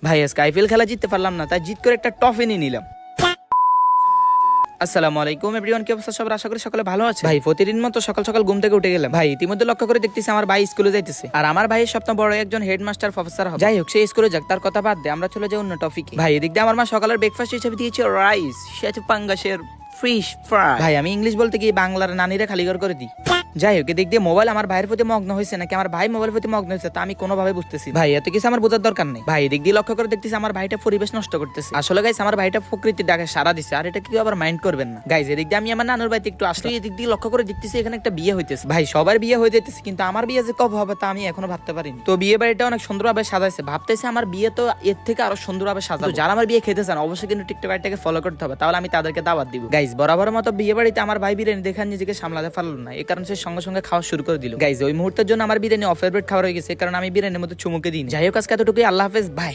ভাই আজকে আইপিএল খেলা জিততে পারলাম না, তাই জিত করে একটা ট্রফি নিয়ে নিলাম। আসসালামু আলাইকুম এভরিওয়ান, কি অবস্থা সবার? আশা করি সকলে ভালো আছে। ভাই প্রতিদিন মতো সকাল সকাল ঘুম থেকে উঠে গেলাম। ভাই ইতিমধ্যে লক্ষ্য করে দেখতেছি আমার ভাই স্কুলে যাইতেছে, আর আমার ভাইয়ের স্বপ্ন বড় একজন হেডমাস্টার প্রফেসর হবে। যাই হোক, সেই স্কুলে যাক, তার কথা বাদ দে, আমরা চলে যাই অন্য টপিকে। ভাই এদিক দিয়ে আমার মা সকালের ব্রেকফাস্ট হিসেবে দিয়েছে রাইস, সাথে পাঙ্গাসের ফিশ ফ্রাই। ভাই আমি ইংলিশ বলতে গিয়ে বাংলার নানিরা খালি করে দিই। যাই হোক, এদিক দিয়ে মোবাইল আমার ভাইয়ের প্রতি মগ্ন হয়েছে নাকি আমার ভাই মোবাইলের প্রতি মগ্ন হয়েছে তা আমি কোনোভাবে বুঝতেছি। ভাই এত কিছু আমার বোঝার দরকার নেই। ভাই এদিক দিয়ে লক্ষ্য করে দেখতেছি আমার ভাইটা পরিবেশ নষ্ট করতেছে। আসলে গাইস আমার ভাইটা প্রকৃতির ডাকে সারা দিচ্ছে, আর এটা কি আবার মাইন্ড করবেন না গাইস। এদিক দিয়ে আমি আমার নানুর বাড়িতে একটু আসলে এদিক দিয়ে লক্ষ্য করে দেখতেছি এখানে একটা বিয়ে হইতেছে। ভাই সবার বিয়ে হয়ে যেতেছে, কিন্তু আমার বিয়ে যে কবে হবে তা আমি এখনো ভাবতে পারিনি। তো বিয়ে বাড়িটা অনেক সুন্দরভাবে সাজাইছে, ভাবতেছে আমার বিয়ে তো এর থেকে আরো সুন্দরভাবে সাজাবো। যারা আমার বিয়ে খেতে চান অবশ্যই কিন্তু টিকটক আইডিটাকে ফলো করতে হবে, তাহলে আমি তাদেরকে দাওয়াত দিব। গাইস বরাবর মতো বিয়ে বাড়িতে আমার ভাই বিরিয়ানি দেখে নিজেকে সামলাতে পারলো না, এই কারণে সে সঙ্গে সঙ্গে খাওয়া শুরু করে দিল। গাইস ওই মুহূর্তের জন্য আমার বিরিয়ানি অফ ফেভারিট খাওয়া হয়ে গেছে, কারণ আমি বিরিয়ানির মধ্যে চুমুকে দিই। যাই হোক আজকে এতটুকুই, আল্লাহ হাফেজ, বাই।